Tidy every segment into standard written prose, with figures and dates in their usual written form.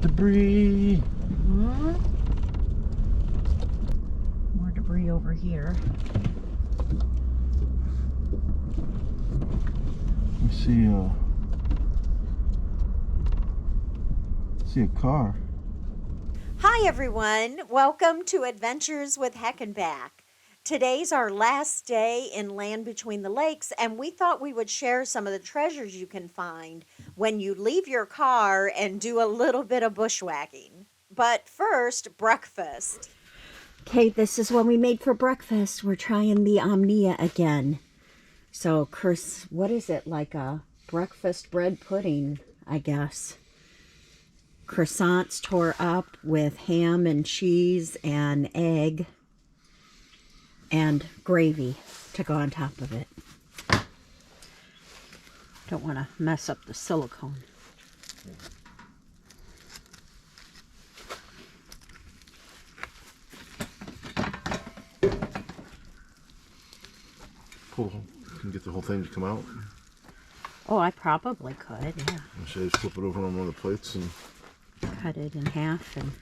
Debris. More debris over here. I see a car. Hi everyone, welcome to Adventures with Heckenback. Today's our last day in Land Between the Lakes, and we thought we would share some of the treasures you can find when you leave your car and do a little bit of bushwhacking. But first, breakfast. Okay, this is what we made for breakfast. We're trying the Omnia again. So, Chris, what is it, like a breakfast bread pudding, I guess. Croissants tore up with ham and cheese and egg and gravy to go on top of it. Don't want to mess up the silicone. Pull. You can get the whole thing to come out. Oh, I probably could, yeah. Should I just flip it over on one of the plates and cut it in half and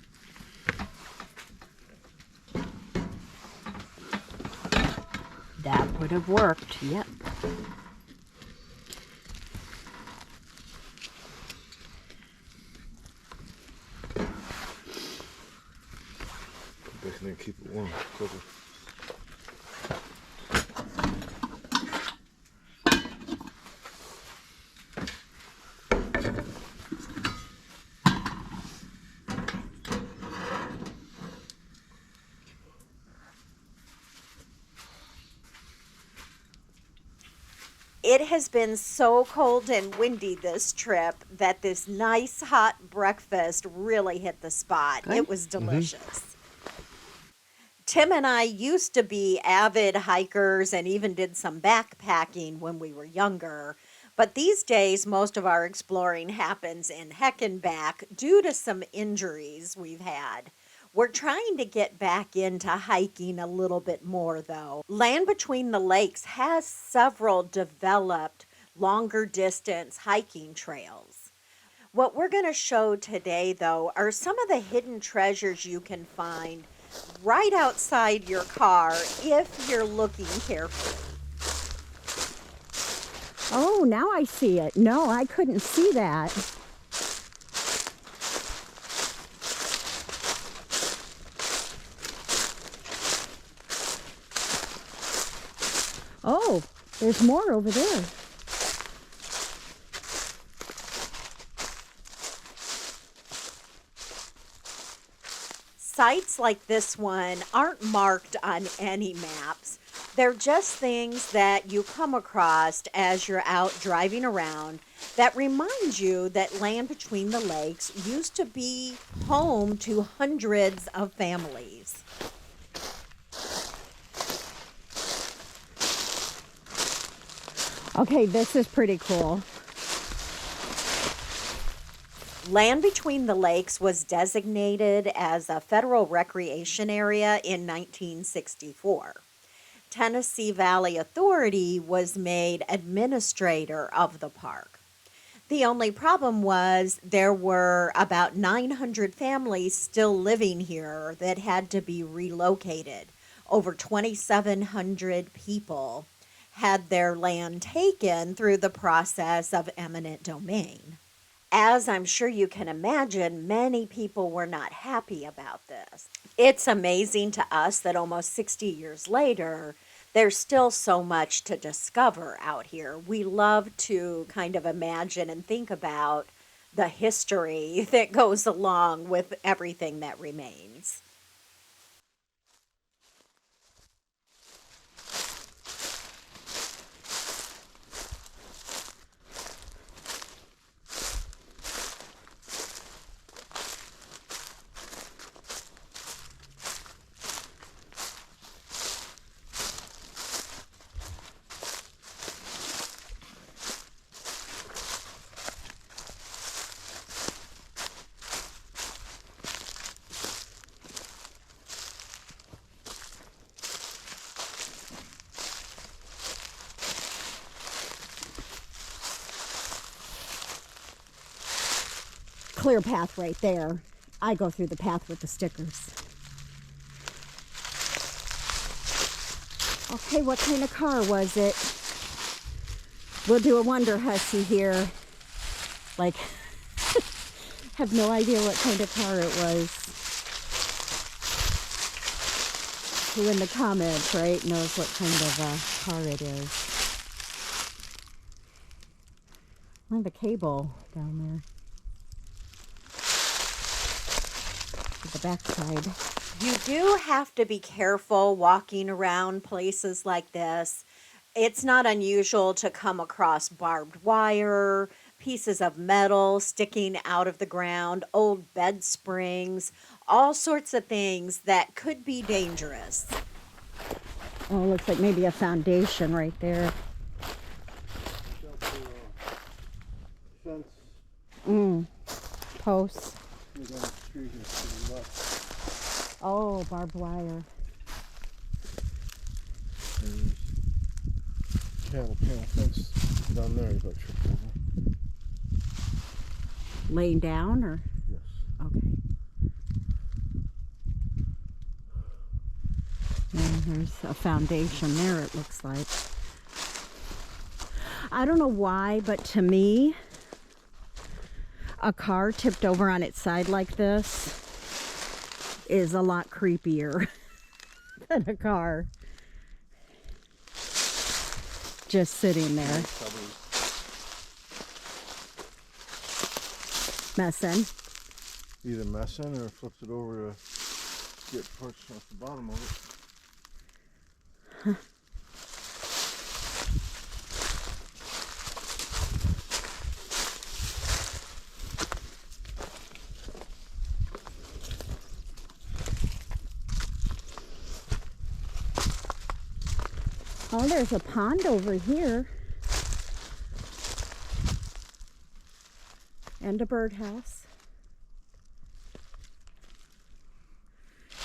that would have worked, yep. put it back in there and keep it warm. Cover. It has been so cold and windy this trip that this nice hot breakfast really hit the spot. Good. It was delicious. Tim and I used to be avid hikers and even did some backpacking when we were younger. But these days, most of our exploring happens in Heckenback due to some injuries we've had. We're trying to get back into hiking a little bit more, though. Land Between the Lakes has several developed longer distance hiking trails. What we're going to show today, though, are some of the hidden treasures you can find right outside your car if you're looking carefully. Oh, now I see it. No, I couldn't see that. Oh, there's more over there. Sites like this one aren't marked on any maps. They're just things that you come across as you're out driving around that remind you that Land Between the Lakes used to be home to hundreds of families. Okay, this is pretty cool. Land Between the Lakes was designated as a federal recreation area in 1964. Tennessee Valley Authority was made administrator of the park. The only problem was there were about 900 families still living here that had to be relocated. Over 2,700 people had their land taken through the process of eminent domain. As I'm sure you can imagine, many people were not happy about this. It's amazing to us that almost 60 years later, there's still so much to discover out here. We love to kind of imagine and think about the history that goes along with everything that remains. clear path right there. I go through the path with the stickers. Okay, what kind of car was it? We'll do a wonder hussy here. Like, have no idea what kind of car it was. Who in the comments, right, knows what kind of car it is. I have a cable down there. To the backside. You do have to be careful walking around places like this. It's not unusual to come across barbed wire, pieces of metal sticking out of the ground, old bed springs, all sorts of things that could be dangerous. Oh, looks like maybe a foundation right there. Fence. Posts. Down the street here to the left. Oh, barbed wire. And cattle panel fence down there you got tripped over. Laying down or? Yes. Okay. And there's a foundation there, it looks like. I don't know why, but to me, a car tipped over on its side like this is a lot creepier than a car just sitting there. Messing. Either messing or flipped it over to get parts off the bottom of it. Huh. Oh, there's a pond over here. And a birdhouse.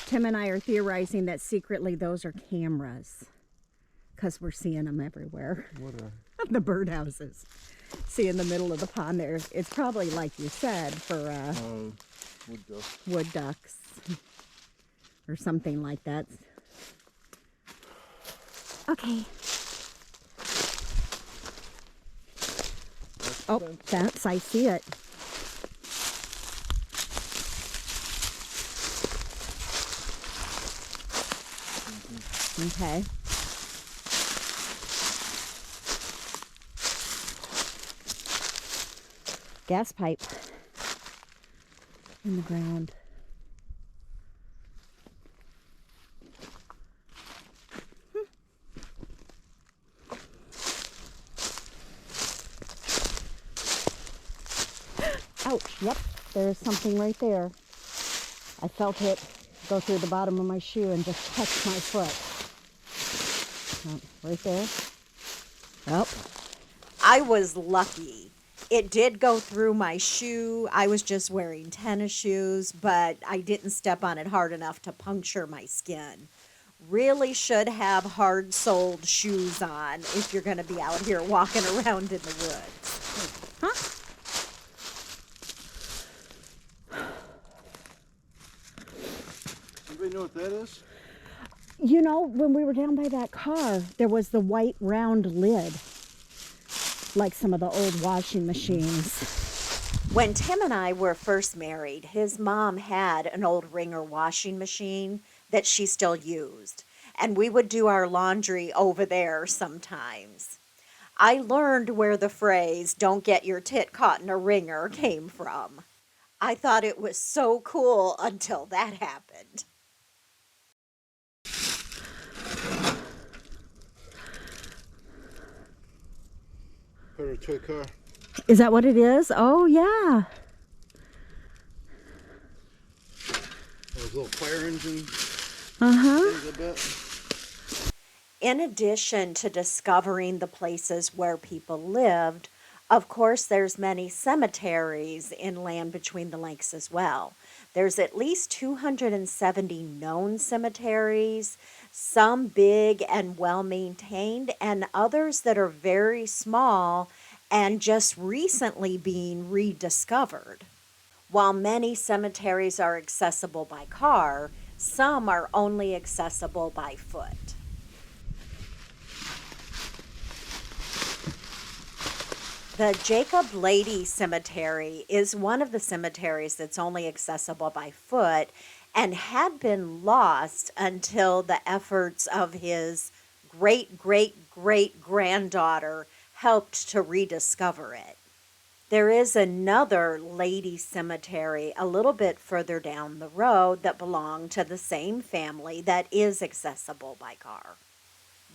Tim and I are theorizing that secretly those are cameras, because we're seeing them everywhere. What a... The birdhouses. See in the middle of the pond there. It's probably, like you said, for wood duck. wood ducks or something like that. Okay. Oh, fence, I see it. Okay. Gas pipe in the ground. Ouch, yep, there's something right there. I felt it go through the bottom of my shoe and just touch my foot. Oh, right there. Oh. I was lucky. It did go through my shoe. I was just wearing tennis shoes, but I didn't step on it hard enough to puncture my skin. Really should have hard-soled shoes on if you're going to be out here walking around in the woods. Huh? Anybody know what that is? You know, when we were down by that car, there was the white round lid, like some of the old washing machines. When Tim and I were first married, his mom had an old Ringer washing machine that she still used, and we would do our laundry over there sometimes. I learned where the phrase, "don't get your tit caught in a wringer," came from. I thought it was so cool until that happened. Part of a toy car. Is that what it is? Oh, yeah. Those little fire engine Uh-huh. things, I bet. In addition to discovering the places where people lived, of course, there's many cemeteries in Land Between the Lakes as well. There's at least 270 known cemeteries, some big and well-maintained, and others that are very small and just recently being rediscovered. While many cemeteries are accessible by car, some are only accessible by foot. The Jacob Lady Cemetery is one of the cemeteries that's only accessible by foot and had been lost until the efforts of his great great great granddaughter helped to rediscover it. There is another lady cemetery a little bit further down the road that belonged to the same family that is accessible by car.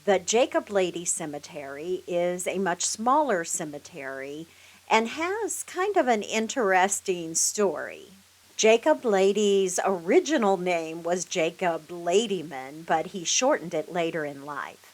The Jacob Lady Cemetery is a much smaller cemetery and has kind of an interesting story. Jacob Lady's original name was Jacob Ladyman, but he shortened it later in life.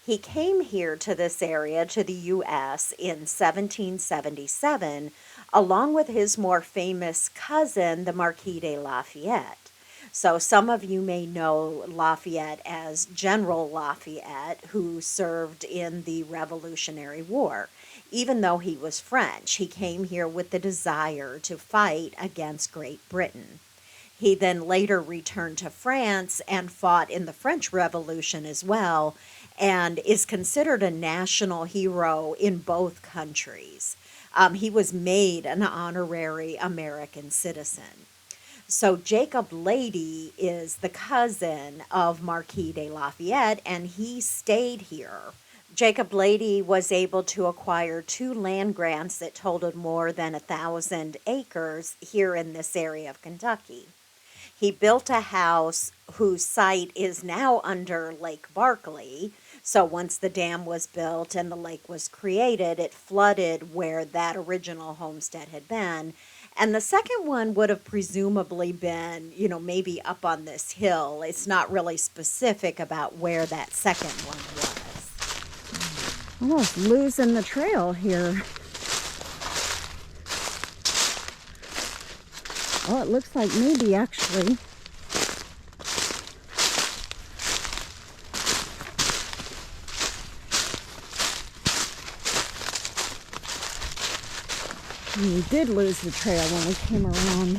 He came here to this area, to the U.S., in 1777, along with his more famous cousin, the Marquis de Lafayette. So some of you may know Lafayette as General Lafayette, who served in the Revolutionary War. Even though he was French, he came here with the desire to fight against Great Britain. He then later returned to France and fought in the French Revolution as well, and is considered a national hero in both countries. He was made an honorary American citizen. So Jacob Lady is the cousin of Marquis de Lafayette, and he stayed here. Jacob Lady was able to acquire 2 land grants that totaled more than 1,000 acres here in this area of Kentucky. He built a house whose site is now under Lake Barkley. So once the dam was built and the lake was created, it flooded where that original homestead had been. And the second one would have presumably been, maybe up on this hill. It's not really specific about where that second one was. Almost losing the trail here. Oh, it looks like maybe actually. We did lose the trail when we came around.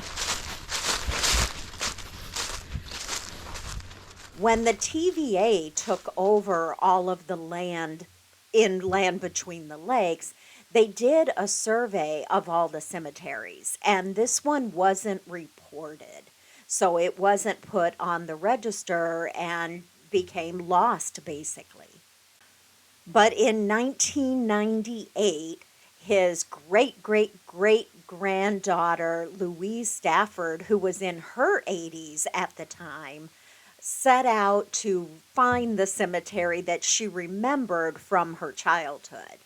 When the TVA took over all of the land between the lakes, they did a survey of all the cemeteries, and this one wasn't reported. So it wasn't put on the register and became lost, basically. But in 1998, his great great great granddaughter, Louise Stafford, who was in her 80s at the time, set out to find the cemetery that she remembered from her childhood.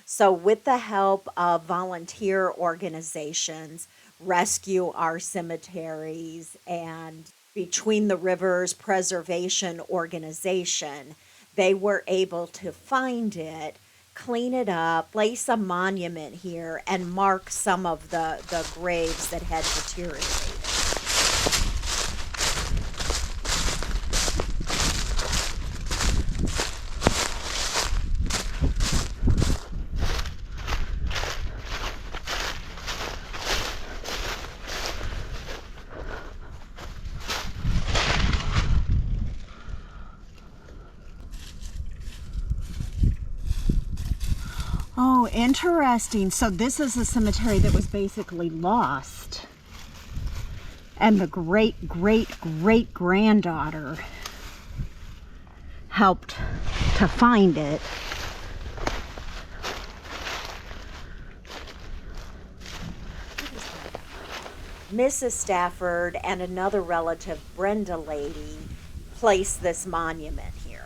So, with the help of volunteer organizations, Rescue Our Cemeteries, and Between the Rivers Preservation Organization, they were able to find it, clean it up, place a monument here, and mark some of the graves that had deteriorated. Oh, interesting. So this is a cemetery that was basically lost. And the great great great granddaughter helped to find it. Mrs. Stafford and another relative, Brenda Lady, placed this monument here.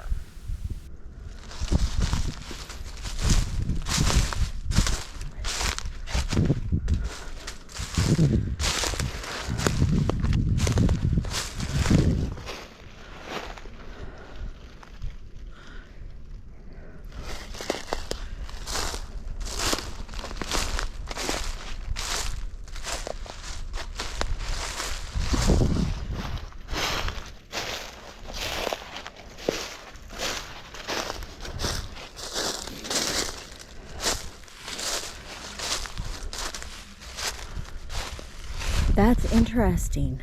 That's interesting.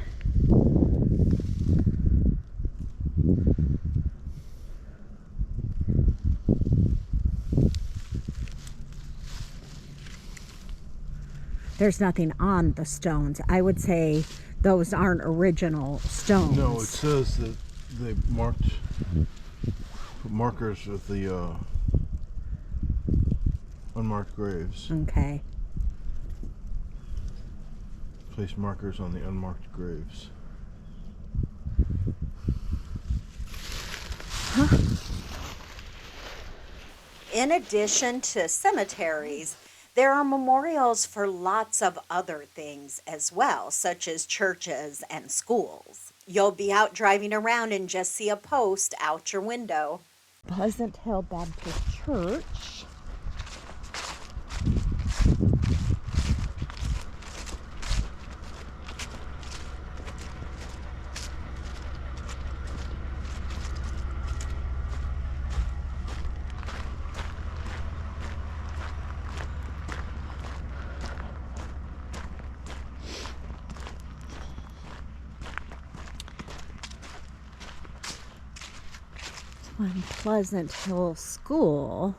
There's nothing on the stones. I would say those aren't original stones. No, it says that they put markers with the unmarked graves. Okay. Place markers on the unmarked graves. Huh? In addition to cemeteries, there are memorials for lots of other things as well, such as churches and schools. You'll be out driving around and just see a post out your window. Pleasant Hill Baptist Church. On Pleasant Hill School.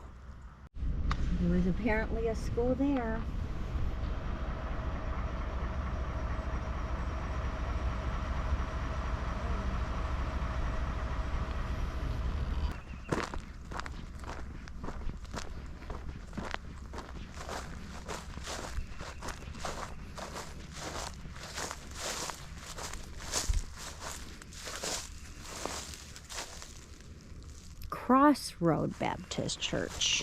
There was apparently a school there. Crossroad Baptist Church.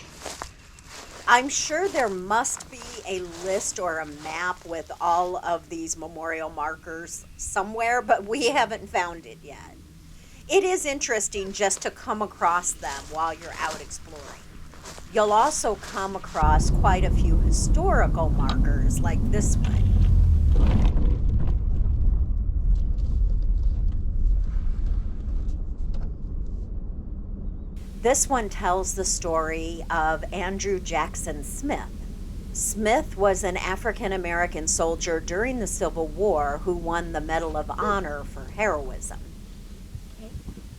I'm sure there must be a list or a map with all of these memorial markers somewhere, but we haven't found it yet. It is interesting just to come across them while you're out exploring. You'll also come across quite a few historical markers like this one. This one tells the story of Andrew Jackson Smith. Smith was an African American soldier during the Civil War who won the Medal of Honor for heroism.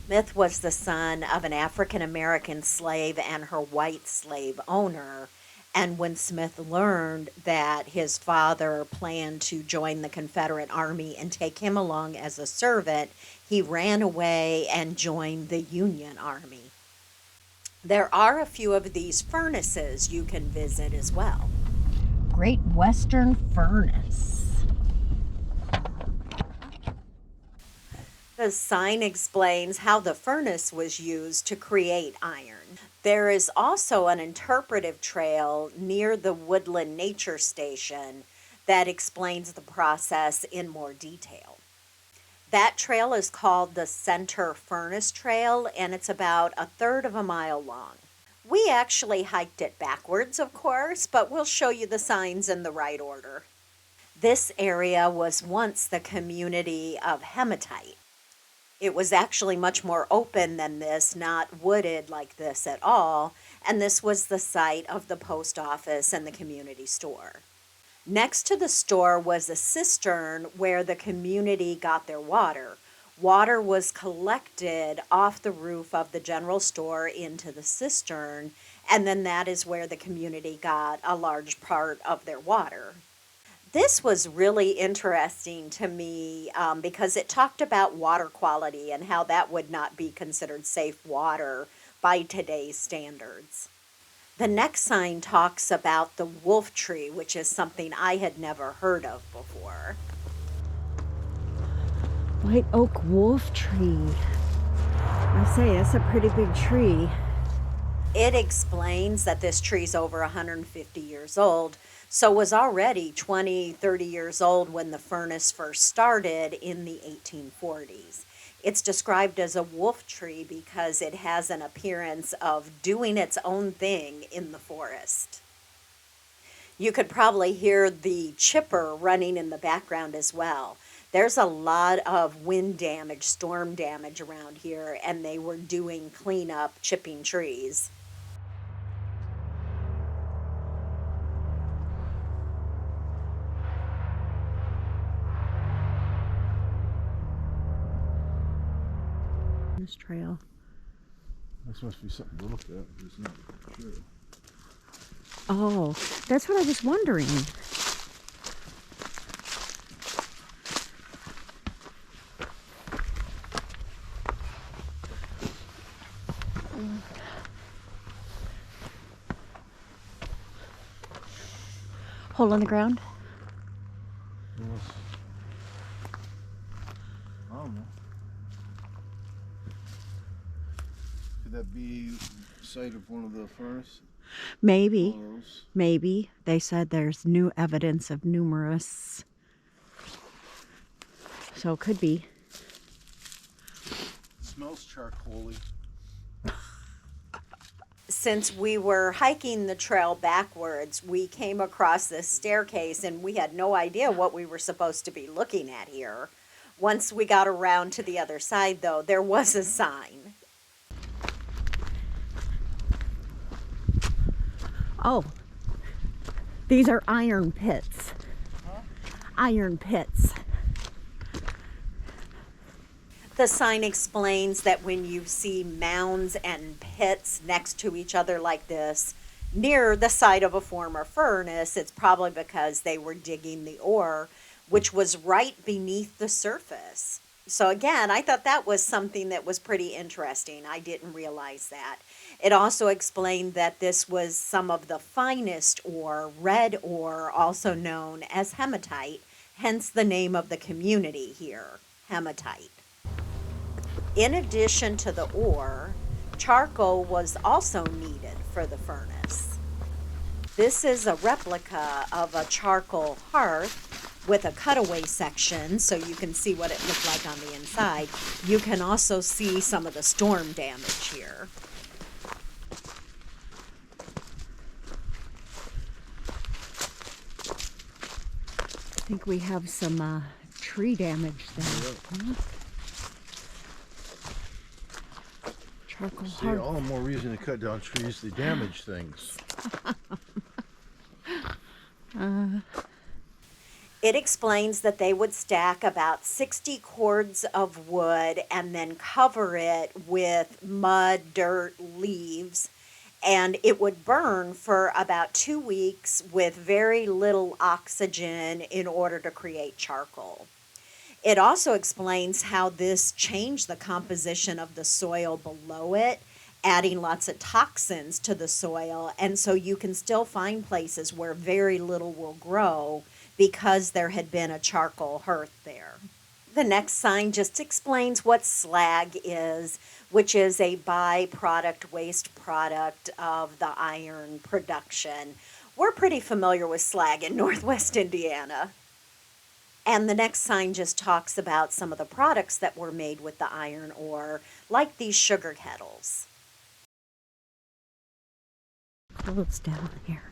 Smith was the son of an African American slave and her white slave owner. And when Smith learned that his father planned to join the Confederate Army and take him along as a servant, he ran away and joined the Union Army. There are a few of these furnaces you can visit as well. Great Western Furnace. The sign explains how the furnace was used to create iron. There is also an interpretive trail near the Woodland Nature Station that explains the process in more detail. That trail is called the Center Furnace Trail, and it's about a third of a mile long. We actually hiked it backwards, of course, but we'll show you the signs in the right order. This area was once the community of Hematite. It was actually much more open than this, not wooded like this at all, and this was the site of the post office and the community store. Next to the store was a cistern where the community got their water. Water was collected off the roof of the general store into the cistern, and then that is where the community got a large part of their water. This was really interesting to me because it talked about water quality and how that would not be considered safe water by today's standards. The next sign talks about the wolf tree, which is something I had never heard of before. White oak wolf tree. I say, that's a pretty big tree. It explains that this tree's over 150 years old, so was already 20, 30 years old when the furnace first started in the 1840s. It's described as a wolf tree because it has an appearance of doing its own thing in the forest. You could probably hear the chipper running in the background as well. There's a lot of wind damage, storm damage around here, and they were doing cleanup, chipping trees. This trail. This must be something to look at. It's not sure. Oh, that's what I was wondering. Hole in the ground? Yes. I don't know. Could that be the site of one of the furnaces? Maybe. One of those? Maybe. They said there's new evidence of numerous. So it could be. It smells charcoaly. Since we were hiking the trail backwards, we came across this staircase and we had no idea what we were supposed to be looking at here. Once we got around to the other side, though, there was a sign. Oh, these are iron pits. Huh? Iron pits. The sign explains that when you see mounds and pits next to each other like this, near the site of a former furnace, it's probably because they were digging the ore, which was right beneath the surface. So again, I thought that was something that was pretty interesting. I didn't realize that. It also explained that this was some of the finest ore, red ore, also known as hematite, hence the name of the community here, hematite. In addition to the ore, charcoal was also needed for the furnace. This is a replica of a charcoal hearth with a cutaway section, so you can see what it looked like on the inside. You can also see some of the storm damage here. I think we have some tree damage there. Huh? Charcoal See, hearth. all the more reason to cut down trees to damage things. It explains that they would stack about 60 cords of wood and then cover it with mud, dirt, leaves, and it would burn for about 2 weeks with very little oxygen in order to create charcoal. It also explains how this changed the composition of the soil below it, adding lots of toxins to the soil, and so you can still find places where very little will grow because there had been a charcoal hearth there. The next sign just explains what slag is, which is a byproduct, waste product of the iron production. We're pretty familiar with slag in Northwest Indiana. And the next sign just talks about some of the products that were made with the iron ore, like these sugar kettles. Close down here.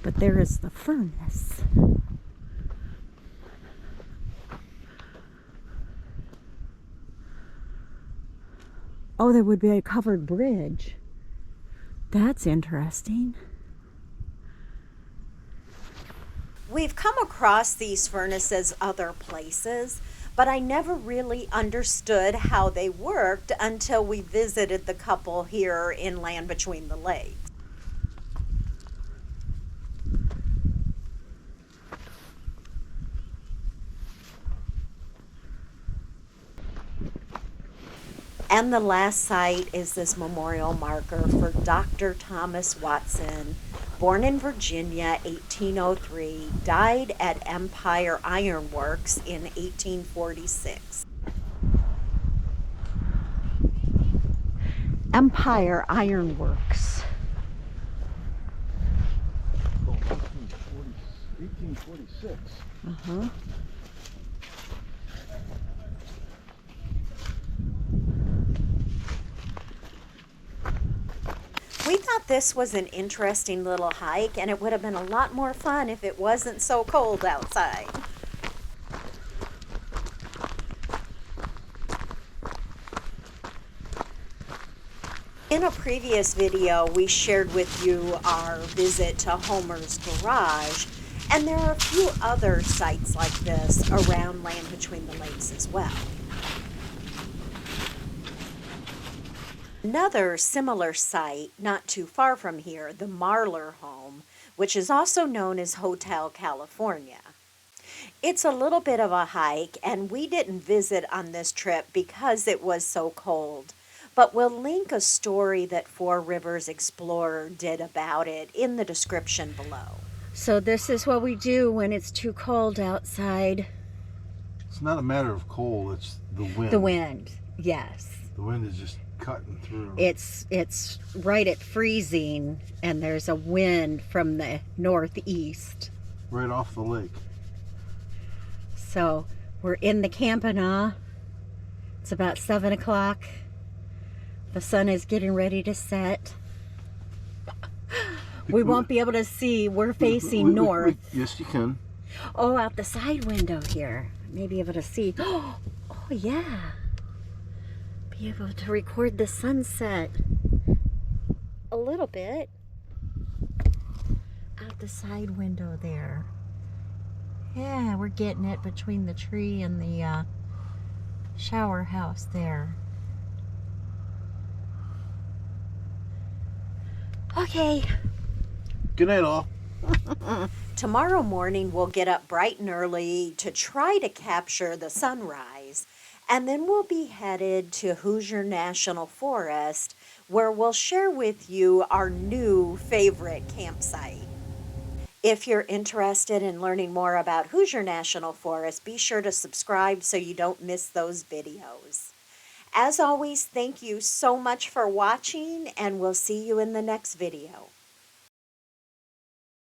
But there is the furnace. Oh, there would be a covered bridge. That's interesting. We've come across these furnaces other places, but I never really understood how they worked until we visited the couple here in Land Between the Lakes. And the last site is this memorial marker for Dr. Thomas Watson, born in Virginia, 1803, died at Empire Iron Works in 1846. Empire Iron Works. Oh, 1846. Uh-huh. We thought this was an interesting little hike, and it would have been a lot more fun if it wasn't so cold outside. In a previous video, we shared with you our visit to Homer's Garage, and there are a few other sites like this around Land Between the Lakes as well. Another similar site not too far from here, the Marlar home, which is also known as Hotel California. It's a little bit of a hike, and we didn't visit on this trip because it was so cold. But we'll link a story that Four Rivers Explorer did about it in the description below. So this is what we do when it's too cold outside. It's not a matter of cold, it's the wind. The wind, yes. The wind is just cutting through. It's right at freezing, and there's a wind from the northeast. Right off the lake. So we're in the Campana. It's about 7 o'clock. The sun is getting ready to set. We won't be able to see. We're facing north. Yes, you can. Oh, out the side window here. May be able to see. Oh, yeah. Be able to record the sunset. A little bit. Out the side window there. Yeah, we're getting it between the tree and the shower house there. Okay. Good night, all. Tomorrow morning we'll get up bright and early to try to capture the sunrise, and then we'll be headed to Hoosier National Forest, where we'll share with you our new favorite campsite. If you're interested in learning more about Hoosier National Forest, be sure to subscribe so you don't miss those videos. As always, thank you so much for watching, and we'll see you in the next video.